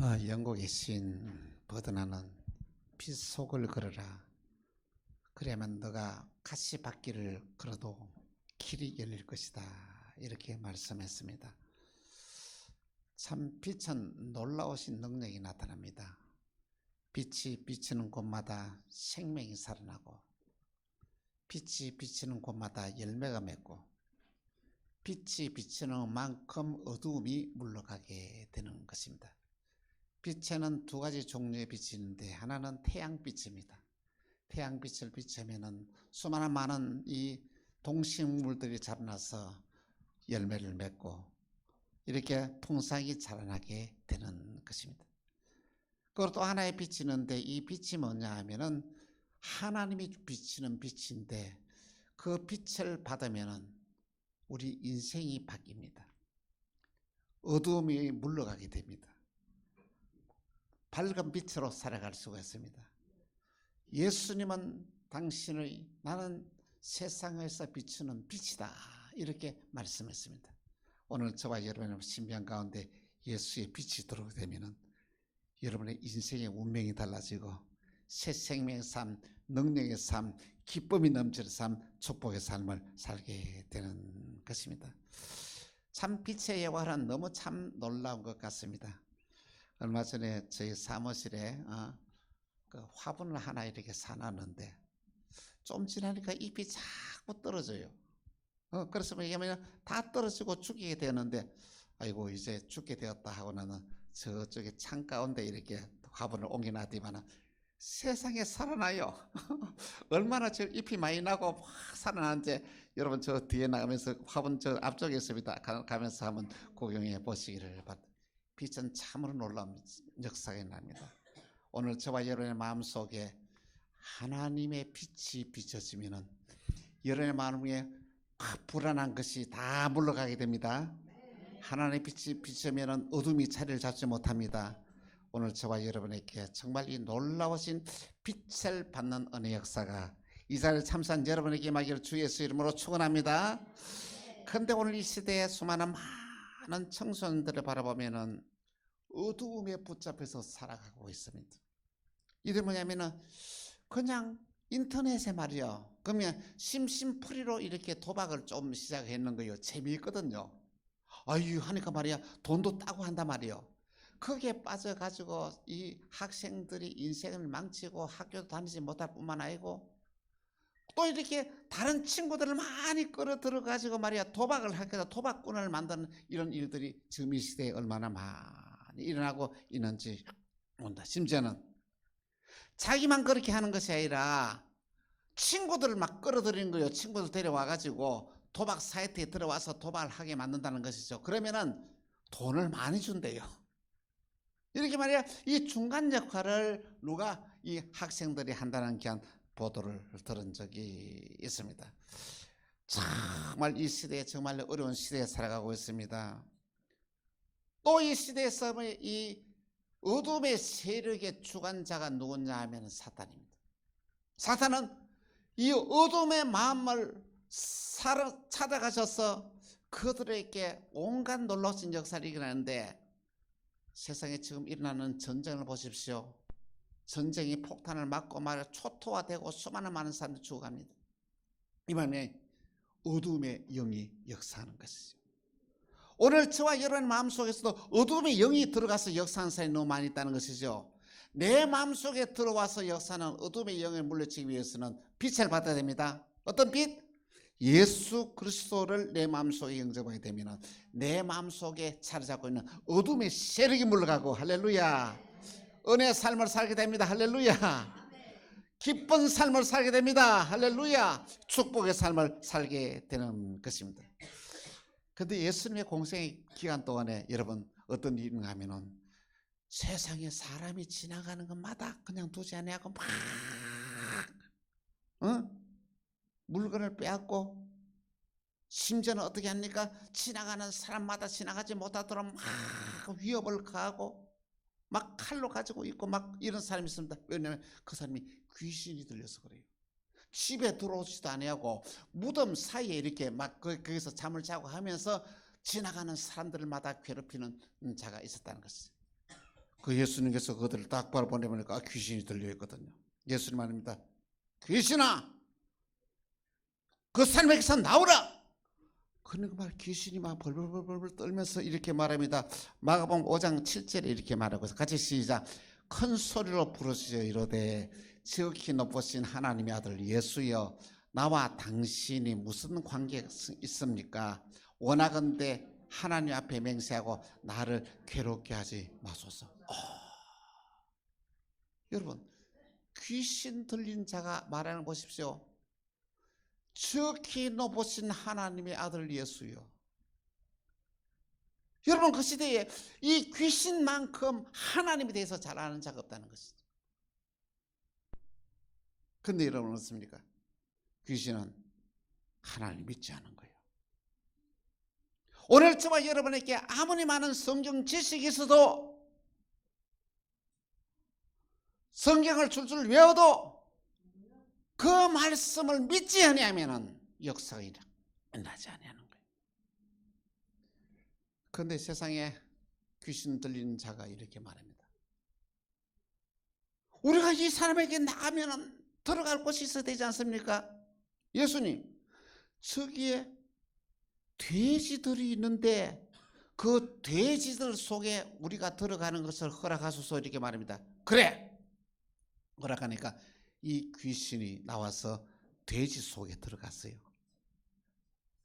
영국의 시인 버드나는 빗속을 걸어라. 그러면 너가 가시밭길을 걸어도 길이 열릴 것이다. 이렇게 말씀했습니다. 참 빛은 놀라우신 능력이 나타납니다. 빛이 비치는 곳마다 생명이 살아나고, 빛이 비치는 곳마다 열매가 맺고, 빛이 비치는 만큼 어두움이 물러가게 되는 것입니다. 빛에는 두 가지 종류의 빛이 있는데, 하나는 태양빛입니다. 태양빛을 비추면은 수많은 많은 이 동식물들이 자라나서 열매를 맺고 이렇게 풍성하게 자라나게 되는 것입니다. 그리고 또 하나의 빛이 있는데, 이 빛이 뭐냐 하면은 하나님이 비치는 빛인데, 그 빛을 받으면은 우리 인생이 바뀝니다. 어두움이 물러가게 됩니다. 밝은 빛으로 살아갈 수가 있습니다. 예수님은 당신의 나는 세상에서 비추는 빛이다, 이렇게 말씀했습니다. 오늘 저와 여러분의 심령 가운데 예수의 빛이 들어오게 되면은 여러분의 인생의 운명이 달라지고 새 생명의 삶, 능력의 삶, 기쁨이 넘치는 삶, 축복의 삶을 살게 되는 것입니다. 참 빛의 여호와는 너무 참 놀라운 것 같습니다. 얼마 전에 저희 사무실에 그 화분을 하나 이렇게 사놨는데 좀 지나니까 잎이 자꾸 떨어져요. 그래서 왜냐하면 다 떨어지고 죽게 되는데, 아이고 이제 죽게 되었다 하고는 저쪽에 창 가운데 이렇게 화분을 옮겨놨더니만 세상에 살아나요. 얼마나 저 잎이 많이 나고 막 살아나는지 여러분 저 뒤에 나가면서 화분 저 앞쪽에 있습니다. 가면서 한번 구경해 보시기를 바랍니다. 빛은 참으로 놀라운 역사가 납니다. 오늘 저와 여러분의 마음속에 하나님의 빛이 비춰지면은 여러분의 마음에 불안한 것이 다 물러가게 됩니다. 하나님의 빛이 비추면은 어둠이 자리를 잡지 못합니다. 오늘 저와 여러분에게 정말 이 놀라우신 빛을 받는 은혜 역사가 이 자리에 참석한 여러분에게 임하기를 주 예수 이름으로 축원합니다. 그런데 오늘 이 시대에 수많은 많은 청소년들을 바라보면은 어두움에 붙잡혀서 살아가고 있습니다. 이들 뭐냐면은 그냥 인터넷에 말이요, 그러면 심심풀이로 이렇게 도박을 좀 시작했는 거예요. 재미있거든요. 아유 하니까 말이야 돈도 따고 한단 말이에요. 거기에 빠져가지고 이 학생들이 인생을 망치고 학교도 다니지 못할 뿐만 아니고 또 이렇게 다른 친구들을 많이 끌어들여가지고 말이야 도박을 하게도 도박꾼을 만드는 이런 일들이 지금 이 시대에 얼마나 많이 일어나고 있는지 본다. 심지어는 자기만 그렇게 하는 것이 아니라 친구들을 막 끌어들이는 거예요. 친구들 데려와가지고 도박 사이트에 들어와서 도박을 하게 만든다는 것이죠. 그러면은 돈을 많이 준대요. 이렇게 말이야 이 중간 역할을 누가 이 학생들이 한다는 그런 보도를 들은 적이 있습니다. 정말 이 시대에 정말 어려운 시대에 살아가고 있습니다. 또 이 시대에서 이 어둠의 세력의 주관자가 누구냐 하면 사탄입니다. 사탄은 이 어둠의 마음을 찾아가셔서 그들에게 온갖 놀라운 역사를 일어나는데, 세상에 지금 일어나는 전쟁을 보십시오. 전쟁이 폭탄을 맞고 말해 초토화되고 수많은 많은 사람들이 죽어갑니다. 이 말에 어둠의 영이 역사하는 것이죠. 오늘 저와 여러분의 마음속에서도 어둠의 영이 들어가서 역사하는 사람이 너무 많이 있다는 것이죠. 내 마음속에 들어와서 역사하는 어둠의 영을 물리치기 위해서는 빛을 받아야 됩니다. 어떤 빛? 예수 그리스도를 내 마음속에 영접하게 되면 내 마음속에 자리 잡고 있는 어둠의 세력이 물러가고, 할렐루야, 은혜의 삶을 살게 됩니다. 할렐루야, 기쁜 삶을 살게 됩니다. 할렐루야, 축복의 삶을 살게 되는 것입니다. 그런데 예수님의 공생의 기간 동안에 여러분 어떤 일이 하면은 세상에 사람이 지나가는 것마다 그냥 두지 아니하고 막 물건을 빼앗고, 심지어는 어떻게 합니까? 지나가는 사람마다 지나가지 못하도록 막 위협을 가하고 막 칼로 가지고 있고 막 이런 사람이 있습니다. 왜냐하면 그 사람이 귀신이 들려서 그래요. 집에 들어오지도 아니하고 무덤 사이에 이렇게 막 거기서 잠을 자고 하면서 지나가는 사람들마다 괴롭히는 자가 있었다는 것이죠. 그 예수님께서 그들을 딱 바라보니까 귀신이 들려있거든요. 예수님 말입니다. 귀신아, 그 사람에게서 나오라. 그러니까 막 귀신이 막 벌벌벌벌 떨면서 이렇게 말합니다. 마가복음 5장 7절에 이렇게 말하고 있어요. 같이 시작. 큰 소리로 부르시어 이르되 지극히 높으신 하나님의 아들 예수여, 나와 당신이 무슨 관계가 있습니까? 원하건대 하나님 앞에 맹세하고 나를 괴롭게 하지 마소서. 여러분, 귀신 들린 자가 말하는 거 보십시오. 지극히 높으신 하나님의 아들 예수요. 여러분, 그 시대에 이 귀신만큼 하나님에 대해서 잘 아는 자가 없다는 것이죠. 근데 여러분 어떻습니까? 귀신은 하나님 믿지 않은 거예요. 오늘 저와 여러분에게 아무리 많은 성경 지식이 있어도, 성경을 줄줄 외워도 그 말씀을 믿지 아니하면 역사가 일어나지 아니하는 거예요. 그런데 세상에 귀신 들리는 자가 이렇게 말합니다. 우리가 이 사람에게 나가면 들어갈 곳이 있어야 되지 않습니까? 예수님, 저기에 돼지들이 있는데 그 돼지들 속에 우리가 들어가는 것을 허락하소서 이렇게 말합니다. 그래! 허락하니까 이 귀신이 나와서 돼지 속에 들어갔어요.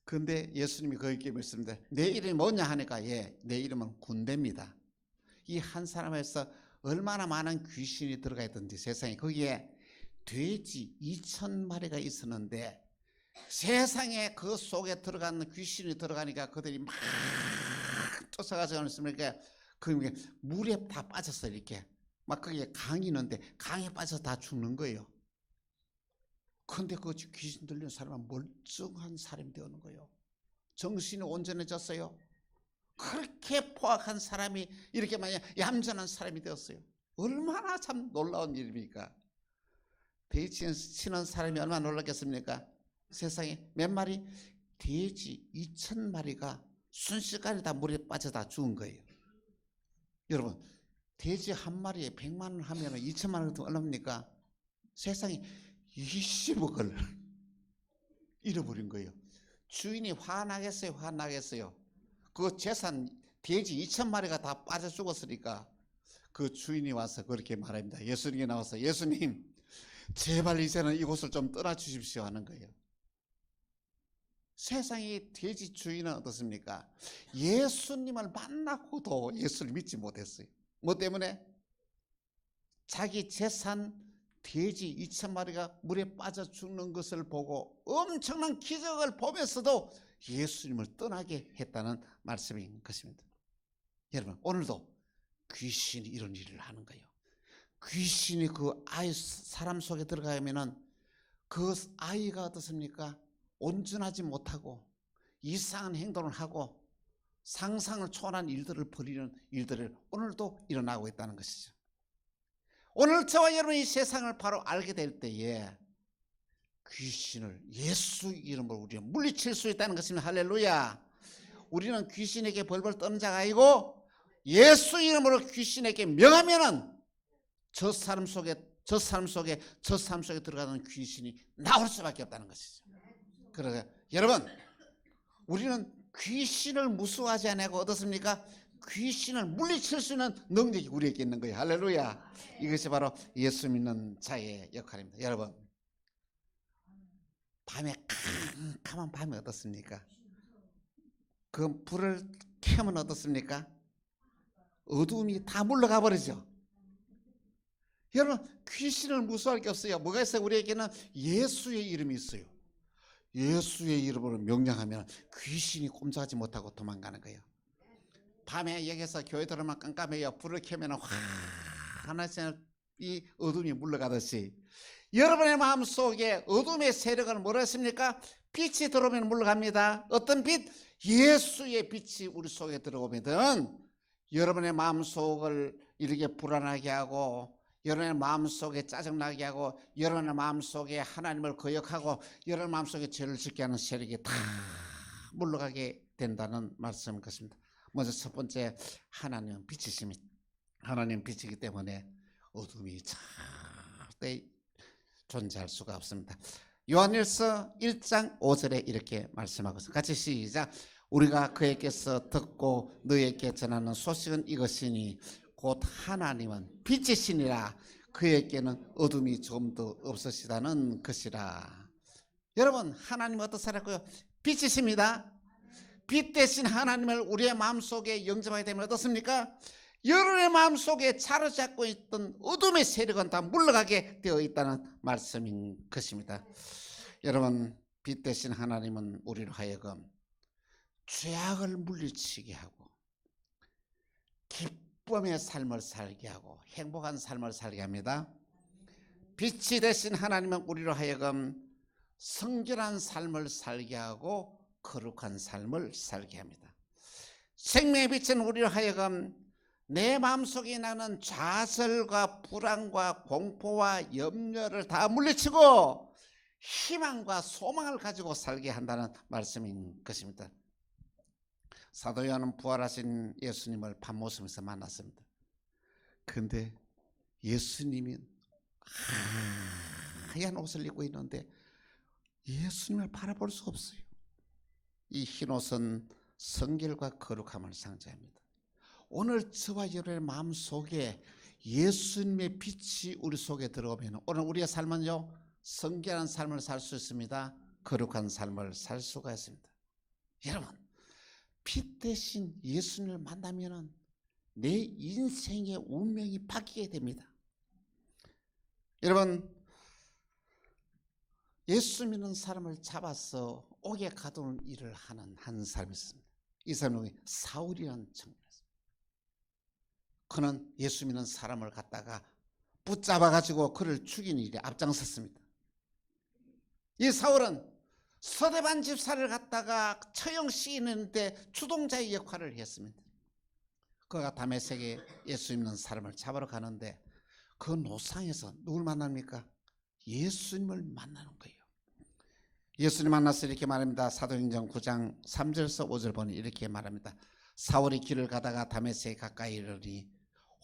그런데 예수님이 거기에 말씀합니다. 내 이름이 뭐냐 하니까 내 이름은 군대입니다. 이 한 사람에서 얼마나 많은 귀신이 들어가 있던지 세상에. 거기에 돼지 2,000마리가 있었는데 세상에 그 속에 들어가는 귀신이 들어가니까 그들이 막 쫓아가지 않습니까? 그 물에 다 빠졌어요. 이렇게 막 거기에 강이 있는데 강에 빠져서 다 죽는 거예요. 그런데 그 귀신 들린 사람은 멀쩡한 사람이 되는 거예요. 정신이 온전해졌어요. 그렇게 포악한 사람이 이렇게 만약 얌전한 사람이 되었어요. 얼마나 참 놀라운 일입니까? 돼지 치는 사람이 얼마나 놀랐겠습니까? 세상에 몇 마리? 돼지 2,000마리가 순식간에 다 물에 빠져 다 죽은 거예요. 여러분, 돼지 한 마리에 100만 원 하면 2천만 원 얼마입니까? 세상에 20억을 잃어버린 거예요. 주인이 화나겠어요? 화나겠어요? 그 재산 돼지 2,000마리가 다 빠져 죽었으니까 그 주인이 와서 그렇게 말합니다. 예수님이 나와서 예수님, 제발 이제는 이곳을 좀 떠나 주십시오 하는 거예요. 세상의 돼지 주인은 어떻습니까? 예수님을 만나고도 예수를 믿지 못했어요. 뭐 때문에? 자기 재산 돼지 2,000마리가 물에 빠져 죽는 것을 보고 엄청난 기적을 보면서도 예수님을 떠나게 했다는 말씀인 것입니다. 여러분, 오늘도 귀신이 이런 일을 하는 거예요. 귀신이 그 아이 사람 속에 들어가면은 그 아이가 어떻습니까? 온전하지 못하고 이상한 행동을 하고 상상을 초월한 일들을 벌이는 일들을 오늘도 일어나고 있다는 것이죠. 오늘 저와 여러분이 세상을 바로 알게 될 때에 귀신을 예수 이름으로 우리가 물리칠 수 있다는 것입니다. 할렐루야. 우리는 귀신에게 벌벌 떠는 자가 아니고 예수 이름으로 귀신에게 명하면은 저 사람 속에 들어가는 귀신이 나올 수밖에 없다는 것이죠. 그러니까 여러분, 우리는 귀신을 무서워하지 않고 어떻습니까? 귀신을 물리칠 수 있는 능력이 우리에게 있는 거예요. 할렐루야. 이것이 바로 예수 믿는 자의 역할입니다. 여러분, 밤에 캄캄한 밤에 어떻습니까? 그 불을 켜면 어떻습니까? 어두움이 다 물러가 버리죠. 여러분, 귀신을 무서워할 게 없어요. 뭐가 있어요? 우리에게는 예수의 이름이 있어요. 예수의 이름으로 명령하면 귀신이 꼼짝하지 못하고 도망가는 거예요. 밤에 여기서 교회 들어오면 깜깜해요. 불을 켜면 하나씩 이 어둠이 물러가듯이 여러분의 마음속에 어둠의 세력을 뭐라 했습니까? 빛이 들어오면 물러갑니다. 어떤 빛? 예수의 빛이 우리 속에 들어오면 여러분의 마음속을 이렇게 불안하게 하고 여러분의 마음속에 짜증나게 하고 여러분의 마음속에 하나님을 거역하고 여러분의 마음속에 죄를 짓게 하는 세력이 다 물러가게 된다는 말씀인 것입니다. 먼저 첫 번째, 하나님은 빛이십니다. 하나님 빛이기 때문에 어둠이 절대 존재할 수가 없습니다. 요한일서 1장 5절에 이렇게 말씀하고 있습니다. 같이 시작. 우리가 그에게서 듣고 너에게 전하는 소식은 이것이니 곧 하나님은 빛이시니라. 그에게는 어둠이 조금도 없으시다는 것이라. 여러분, 하나님은 어떠시라고요? 빛이십니다. 빛 대신 하나님을 우리의 마음속에 영접하게 되면 어떻습니까? 여러분의 마음속에 사로잡고 있던 어둠의 세력은 다 물러가게 되어 있다는 말씀인 것입니다. 여러분, 빛 대신 하나님은 우리로 하여금 죄악을 물리치게 하고 기쁨의 삶을 살게 하고 행복한 삶을 살게 합니다. 빛이 되신 하나님은 우리로 하여금 성결한 삶을 살게 하고 거룩한 삶을 살게 합니다. 생명의 빛은 우리로 하여금 내 마음속에 나는 좌절과 불안과 공포와 염려를 다 물리치고 희망과 소망을 가지고 살게 한다는 말씀인 것입니다. 사도 요한은 부활하신 예수님을 밤모습에서 만났습니다. 그런데 예수님이 하얀 옷을 입고 있는데 예수님을 바라볼 수 없어요. 이 흰옷은 성결과 거룩함을 상징합니다. 오늘 저와 여러분의 마음속에 예수님의 빛이 우리 속에 들어오면 오늘 우리의 삶은요, 성결한 삶을 살 수 있습니다. 거룩한 삶을 살 수가 있습니다. 여러분, 빛 대신 예수님을 만나면 내 인생의 운명이 바뀌게 됩니다. 여러분, 예수 믿는 사람을 잡아서 옥에 가두는 일을 하는 한 사람이 있습니다. 이 사람이 사울이라는 청년이었습니다. 그는 예수 믿는 사람을 갖다가 붙잡아가지고 그를 죽이는 일에 앞장섰습니다. 이 사울은 서대반 집사를 갖다가 처형시키는데 주동자의 역할을 했습니다. 그가 다메섹에 예수 믿는 사람을 잡으러 가는데 그 노상에서 누굴 만납니까? 예수님을 만나는 거예요. 예수님 만나서 이렇게 말합니다. 사도행전 9장 3절에서 5절 보니 이렇게 말합니다. 사울이 길을 가다가 다메섹에 가까이 이르니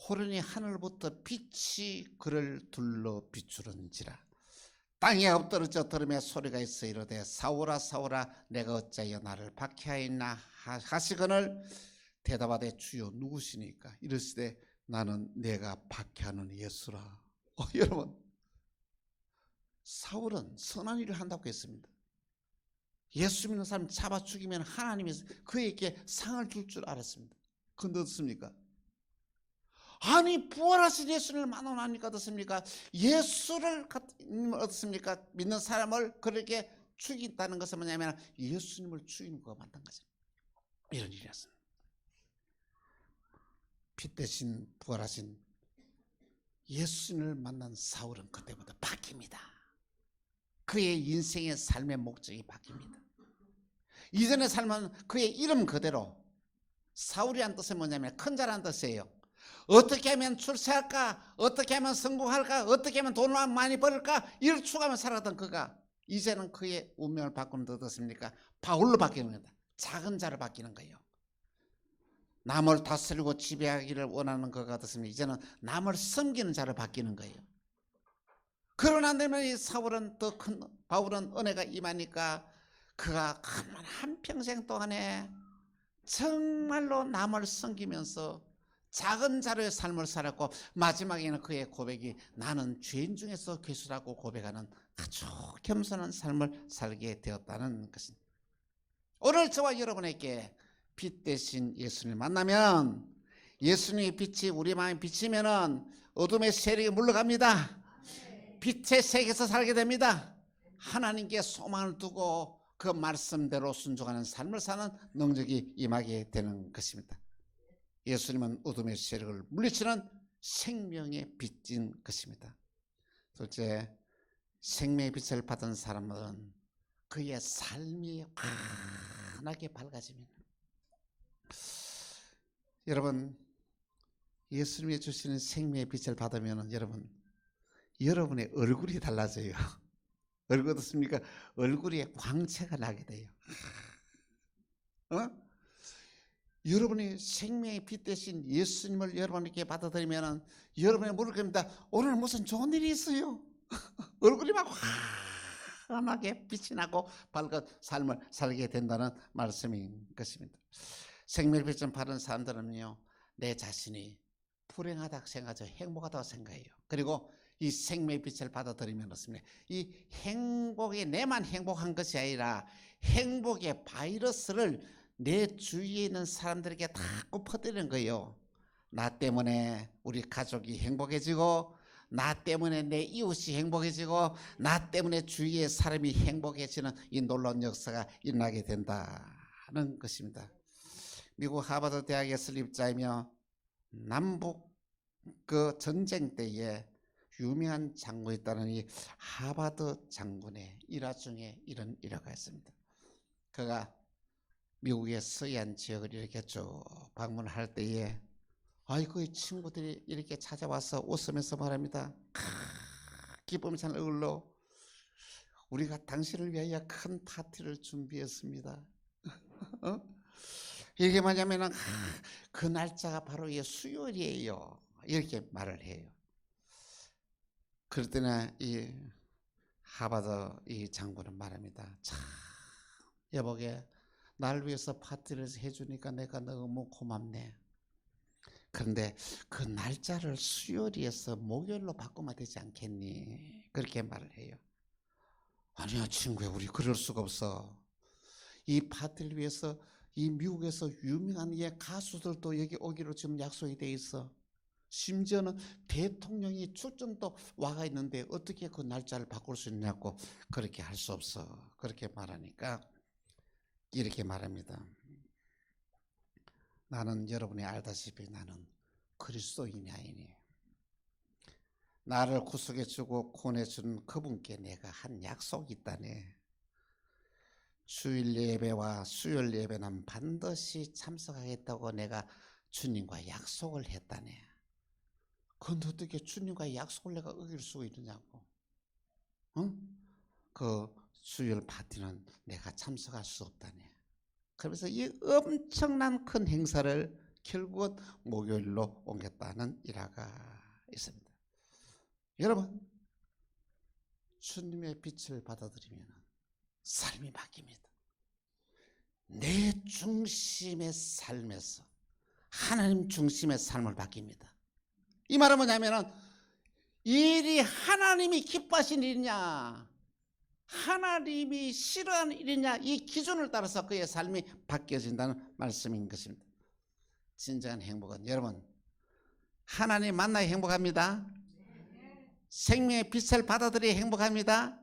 호련히 하늘부터 빛이 그를 둘러 비추는지라. 땅에 엎드러져 들으며 소리가 있어 이르되 사울아 사울아 내가 어찌하여 나를 박해하였나 하시거늘 대답하되 주여 누구시니까 이르시되 나는 내가 박해하는 예수라. 여러분, 사울은 선한 일을 한다고 했습니다. 예수 믿는 사람 잡아 죽이면 하나님이 그에게 상을 줄 줄 알았습니다. 그런데 어떻습니까? 아니, 부활하신 예수를 만나니까 어떻습니까? 예수를 어떻습니까? 믿는 사람을 그렇게 죽인다는 것은 뭐냐면 예수님을 죽이는 것과 마찬가지입니다. 이런 일이었습니다. 빛 대신 부활하신 예수님을 만난 사울은 그때부터 바뀝니다. 그의 인생의 삶의 목적이 바뀝니다. 이전의 삶은 그의 이름 그대로, 사울이란 뜻은 뭐냐면 큰 자라는 뜻이에요. 어떻게 하면 출세할까? 어떻게 하면 성공할까? 어떻게 하면 돈을 많이 벌을까? 이를 추구하며 살았던 그가 이제는 그의 운명을 바꾸는 데 어떻습니까? 바울로 바뀌는 겁니다. 작은 자로 바뀌는 거예요. 남을 다스리고 지배하기를 원하는 그가 어떻습니까? 이제는 남을 섬기는 자로 바뀌는 거예요. 그러나 되면 이 사울은 더 큰, 바울은 은혜가 임하니까 그가 한평생 동안에 정말로 남을 섬기면서 작은 자로의 삶을 살았고 마지막에는 그의 고백이 나는 죄인 중에서 괴수라고 고백하는 아주 겸손한 삶을 살게 되었다는 것입니다. 오늘 저와 여러분에게 빛 대신 예수님을 만나면 예수님의 빛이 우리 마음에 비치면은 어둠의 세력이 물러갑니다. 빛의 세계에서 살게 됩니다. 하나님께 소망을 두고 그 말씀대로 순종하는 삶을 사는 능력이 임하게 되는 것입니다. 예수님은 어둠의 세력을 물리치는 생명의 빛인 것입니다. 둘째, 생명의 빛을 받은 사람은 그의 삶이 환하게 밝아집니다. 여러분, 예수님이 주시는 생명의 빛을 받으면 여러분의 얼굴이 달라져요. 얼굴 어떻습니까? 얼굴에 광채가 나게 돼요. 여러분이 생명의 빛 대신 예수님을 여러분에게 받아들이면 여러분의 물을 겁니다. 오늘 무슨 좋은 일이 있어요? 얼굴이 막 환하게 빛이 나고 밝은 삶을 살게 된다는 말씀인 것입니다. 생명의 빛을 받은 사람들은요, 내 자신이 불행하다고 생각하죠. 행복하다고 생각해요. 그리고 이 생명의 빛을 받아들이면 어떻습니까? 이 행복이 내만 행복한 것이 아니라 행복의 바이러스를 내 주위에 있는 사람들에게 다 퍼뜨리는 거예요. 나 때문에 우리 가족이 행복해지고, 나 때문에 내 이웃이 행복해지고, 나 때문에 주위의 사람이 행복해지는 이 놀라운 역사가 일어나게 된다는 것입니다. 미국 하버드 대학의 설립자이며 남북 그 전쟁 때에 유명한 장군이 있다는 이 하버드 장군의 일화 중에 이런 일화가 있습니다. 그가 미국의 서해안 지역을 이렇게 쭉 방문할 때에 아이고 친구들이 이렇게 찾아와서 웃으면서 말합니다. 기쁨 찬 얼굴로 우리가 당신을 위하여 큰 파티를 준비했습니다. 이렇게 말하면 그 날짜가 바로 수요일이에요. 이렇게 말을 해요. 그럴 때는 이 하버드 이 장군은 말합니다. 참 여보게 날 위해서 파티를 해주니까 내가 너무 고맙네. 그런데 그 날짜를 수요일에서 목요일로 바꾸면 되지 않겠니? 그렇게 말을 해요. 아니야 친구야, 우리 그럴 수가 없어. 이 파티를 위해서 이 미국에서 유명한 가수들도 여기 오기로 지금 약속이 돼 있어. 심지어는 대통령이 출정도 와가 있는데 어떻게 그 날짜를 바꿀 수 있냐고. 그렇게 할 수 없어. 그렇게 말하니까 이렇게 말합니다. 나는 여러분이 알다시피 나는 그리스도인이 아니니 나를 구속해주고 구원해준 그분께 내가 한 약속이 있다네. 주일 예배와 수요일 예배는 반드시 참석하겠다고 내가 주님과 약속을 했다네. 그런데 어떻게 주님과 약속을 내가 어길 수가 있느냐고. 그 수요일 파티는 내가 참석할 수 없다네. 그래서 이 엄청난 큰 행사를 결국은 목요일로 옮겼다는 일화가 있습니다. 여러분, 주님의 빛을 받아들이면 삶이 바뀝니다. 내 중심의 삶에서 하나님 중심의 삶을 바뀝니다. 이 말은 뭐냐면 일이 하나님이 기뻐하신 일이냐 하나님이 싫어하는 일이냐 이 기준을 따라서 그의 삶이 바뀌어진다는 말씀인 것입니다. 진정한 행복은 여러분 하나님 만나야 행복합니다. 생명의 빛을 받아들여야 행복합니다.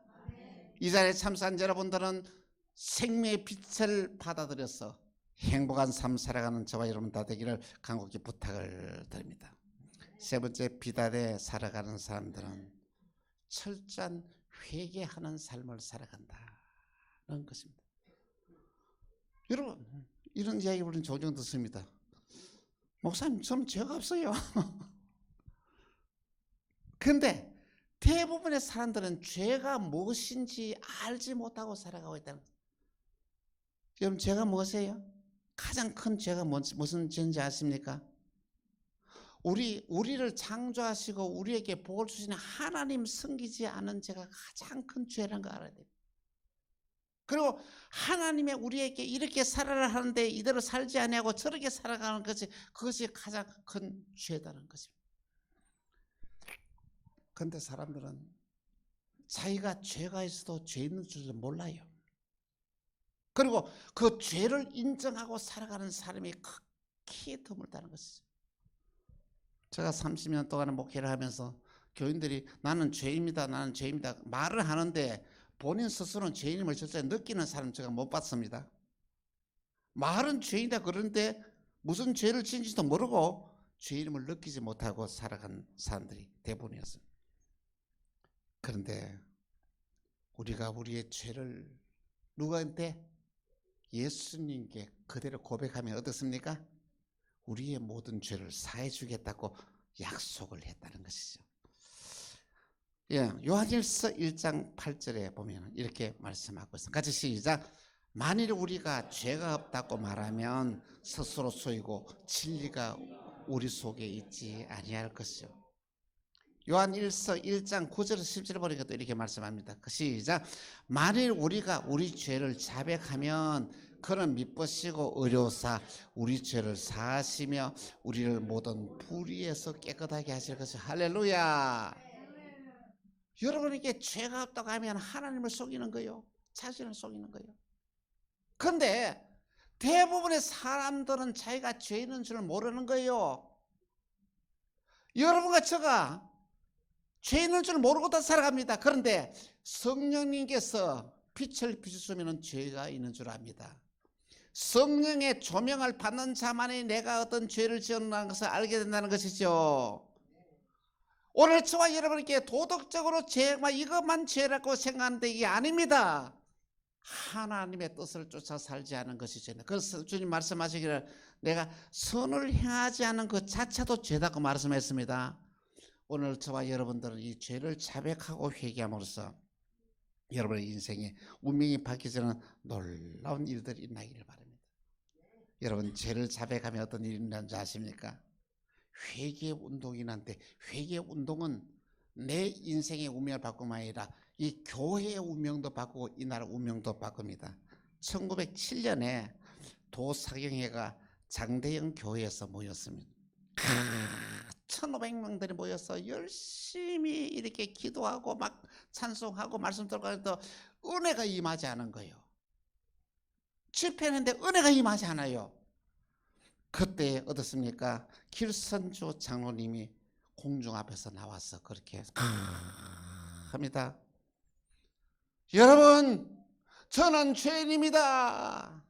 이 자리에 참석한 여러분들은 생명의 빛을 받아들여서 행복한 삶 살아가는 저와 여러분 다 되기를 간곡히 부탁을 드립니다. 세 번째, 빛 아래 살아가는 사람들은 철저한 회개하는 삶을 살아간다는 것입니다. 여러분 이런 이야기 우리는 종종 듣습니다. 목사님 저는 죄가 없어요. 그런데 대부분의 사람들은 죄가 무엇인지 알지 못하고 살아가고 있다는 거예요. 여러분 죄가 무엇이에요? 가장 큰 죄가 무슨 죄인지 아십니까? 우리를 창조하시고 우리에게 복을 주시는 하나님 섬기지 않은 죄가 가장 큰 죄라는 거 알아야 돼요. 그리고 하나님의 우리에게 이렇게 살아라 하는데 이대로 살지 아니하고 저렇게 살아가는 것이 그것이 가장 큰 죄다는 것입니다. 그런데 사람들은 자기가 죄가 있어도 죄 있는 줄을 몰라요. 그리고 그 죄를 인정하고 살아가는 사람이 극히 드물다는 것이죠. 제가 30년 동안 목회를 하면서 교인들이 나는 죄입니다, 나는 죄입니다 말을 하는데 본인 스스로는 죄인임을 절대 느끼는 사람 제가 못 봤습니다. 말은 죄인이다 그러는데 무슨 죄를 지은지도 모르고 죄인임을 느끼지 못하고 살아간 사람들이 대부분이었습니다. 그런데 우리가 우리의 죄를 누구한테? 예수님께 그대로 고백하면 어떻습니까? 우리의 모든 죄를 사해 주겠다고 약속을 했다는 것이죠. 예, 요한일서 1장 8절에 보면 이렇게 말씀하고 있습니다. 같이 시작. 만일 우리가 죄가 없다고 말하면 스스로 속이고 진리가 우리 속에 있지 아니할 것이요. 요한 1서 1장 9절 10절 보니까 또 이렇게 말씀합니다. 시작. 만일 우리가 우리 죄를 자백하면 그는 미쁘시고 의로우사 우리 죄를 사하시며 우리를 모든 불의에서 깨끗하게 하실 것이요. 할렐루야. 여러분에게 죄가 없다고 하면 하나님을 속이는 거예요. 자신을 속이는 거예요. 그런데 대부분의 사람들은 자기가 죄 있는 줄 모르는 거예요. 여러분과 제가 죄 있는 줄 모르고 다 살아갑니다. 그런데 성령님께서 빛을 비추시면 죄가 있는 줄 압니다. 성령의 조명을 받는 자만이 내가 어떤 죄를 지었다는 것을 알게 된다는 것이죠. 오늘 저와 여러분에게 도덕적으로 죄가 이것만 죄라고 생각하는데 이게 아닙니다. 하나님의 뜻을 쫓아 살지 않은 것이 죄다. 그래서 주님 말씀하시기를 내가 선을 행하지 않은 그 자체도 죄다고 말씀했습니다. 오늘 저와 여러분들은 이 죄를 자백하고 회개함으로써 여러분의 인생에 운명이 바뀌지는 놀라운 일들이 일어나기를 바랍니다. 여러분 죄를 자백하면 어떤 일이 일어나는지 아십니까? 회개 운동이 나는데 회개 운동은 내 인생의 운명을 바꾸면 아니라 이 교회의 운명도 바꾸고 이 나라 운명도 바꿉니다. 1907년에 도사경회가 장대영 교회에서 모였습니다. 1500명들이 모여서 열심히 이렇게 기도하고 막 찬송하고 말씀 들어가도 은혜가 임하지 않은 거예요. 집회했는데 은혜가 임하지 않아요. 그때 어떻습니까? 길선주 장로님이 공중 앞에서 나와서 그렇게 합니다. 여러분, 저는 죄인입니다.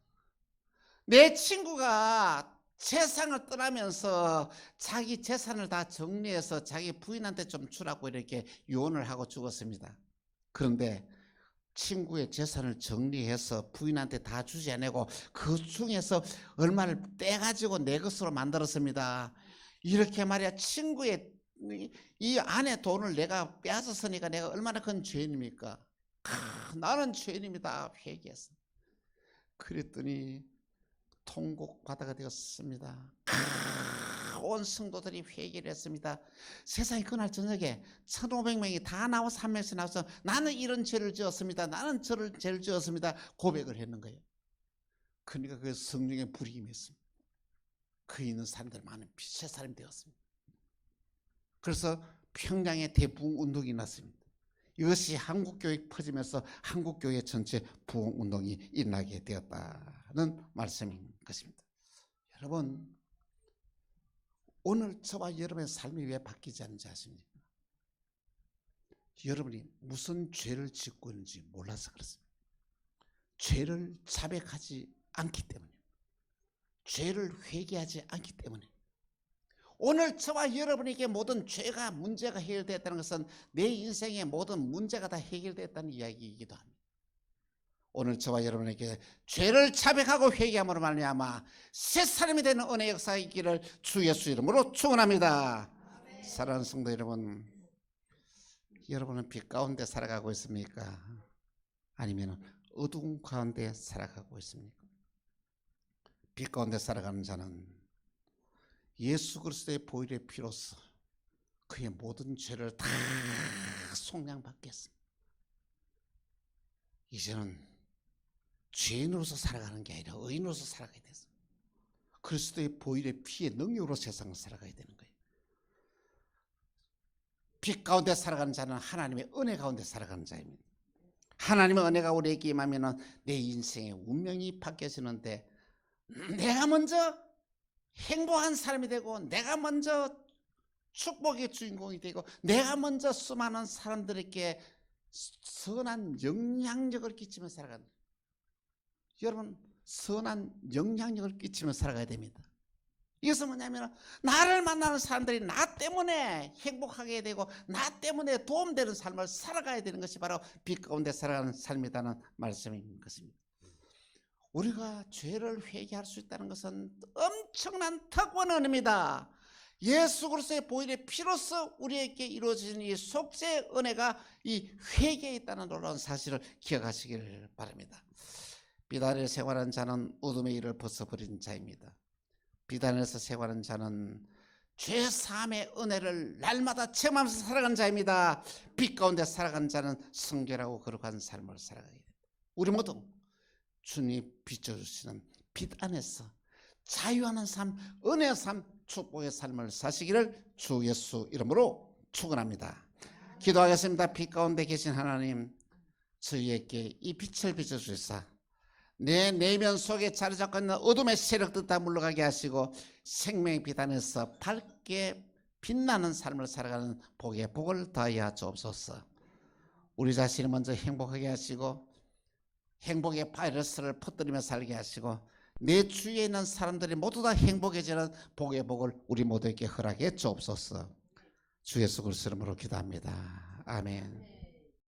내 친구가 재산을 떠나면서 자기 재산을 다 정리해서 자기 부인한테 좀 주라고 이렇게 유언을 하고 죽었습니다. 그런데 친구의 재산을 정리해서 부인한테 다 주지 않고 그 중에서 얼마를 떼가지고 내 것으로 만들었습니다. 이렇게 말이야 친구의 이 안에 돈을 내가 빼앗았으니까 내가 얼마나 큰 죄인입니까? 나는 죄인입니다. 회개했어. 그랬더니 통곡 바다가 되었습니다. 온 성도들이 회개를 했습니다. 세상에 그날 저녁에 1500명이 다 나와서 한 명씩 나와서 나는 이런 죄를 지었습니다. 나는 저를 죄를 지었습니다. 고백을 했는 거예요. 그러니까 그 성령의 불이 임했습니다. 그 있는 사람들 많은 빛의 사람이 되었습니다. 그래서 평양에 대부흥 운동이 났습니다. 이것이 한국교회 퍼지면서 한국교회 전체 부흥 운동이 일어나게 되었다는 말씀인 것입니다. 여러분, 오늘 저와 여러분의 삶이 왜 바뀌지 않는지 아십니까? 여러분이 무슨 죄를 짓고 있는지 몰라서 그렇습니다. 죄를 자백하지 않기 때문에, 죄를 회개하지 않기 때문에. 오늘 저와 여러분에게 모든 죄가 문제가 해결되었다는 것은 내 인생의 모든 문제가 다 해결되었다는 이야기이기도 합니다. 오늘 저와 여러분에게 죄를 자백하고 회개함으로 말미암아 새 사람이 되는 은혜의 역사가 있기를 주 예수 이름으로 축원합니다. 사랑하는 성도 여러분, 여러분은 빛 가운데 살아가고 있습니까? 아니면 어두운 가운데 살아가고 있습니까? 빛 가운데 살아가는 자는 예수 그리스도의 보혈의 피로써 그의 모든 죄를 다 속량받겠습니다. 이제는 죄인으로서 살아가는 게 아니라 의인으로서 살아가야 됐습니다. 그리스도의 보혈의 피의 능력으로 세상을 살아가야 되는 거예요. 빛 가운데 살아가는 자는 하나님의 은혜 가운데 살아가는 자입니다. 하나님의 은혜가 우리에게 임하면 내 인생의 운명이 바뀌어지는데 내가 먼저 행복한 사람이 되고 내가 먼저 축복의 주인공이 되고 내가 먼저 수많은 사람들에게 선한 영향력을 끼치며 살아가는 거예요. 여러분, 선한 영향력을 끼치며 살아가야 됩니다. 이것은 뭐냐면 나를 만나는 사람들이 나 때문에 행복하게 되고 나 때문에 도움되는 삶을 살아가야 되는 것이 바로 빛 가운데 살아가는 삶이라는 말씀인 것입니다. 우리가 죄를 회개할 수 있다는 것은 엄청난 탁월한 은혜입니다. 예수 그리스도의 보혈의 피로써 우리에게 이루어진 이 속죄의 은혜가 이 회개에 있다는 놀라운 사실을 기억하시길 바랍니다. 비단에 생활하는 자는 어둠의 일을 벗어버린 자입니다. 비단에서 생활하는 자는 죄 사함의 은혜를 날마다 체험하면서 살아가는 자입니다. 빛 가운데 살아가는 자는 성결하고 거룩한 삶을 살아가게 됩니다. 우리 모두 주님 비춰주시는 빛 안에서 자유하는 삶, 은혜의 삶, 축복의 삶을 사시기를 주 예수 이름으로 축원합니다. 기도하겠습니다. 빛 가운데 계신 하나님, 저희에게 이 빛을 비춰주시사 내 내면 속에 자리 잡고 있는 어둠의 세력들 다 물러가게 하시고 생명의 빛 안에서 밝게 빛나는 삶을 살아가는 복의 복을 더하여 주옵소서. 우리 자신이 먼저 행복하게 하시고 행복의 바이러스를 퍼뜨리며 살게 하시고 내 주위에 있는 사람들이 모두 다 행복해지는 복의 복을 우리 모두에게 허락해 주옵소서. 주 예수 그리스도 이름으로 기도합니다. 아멘.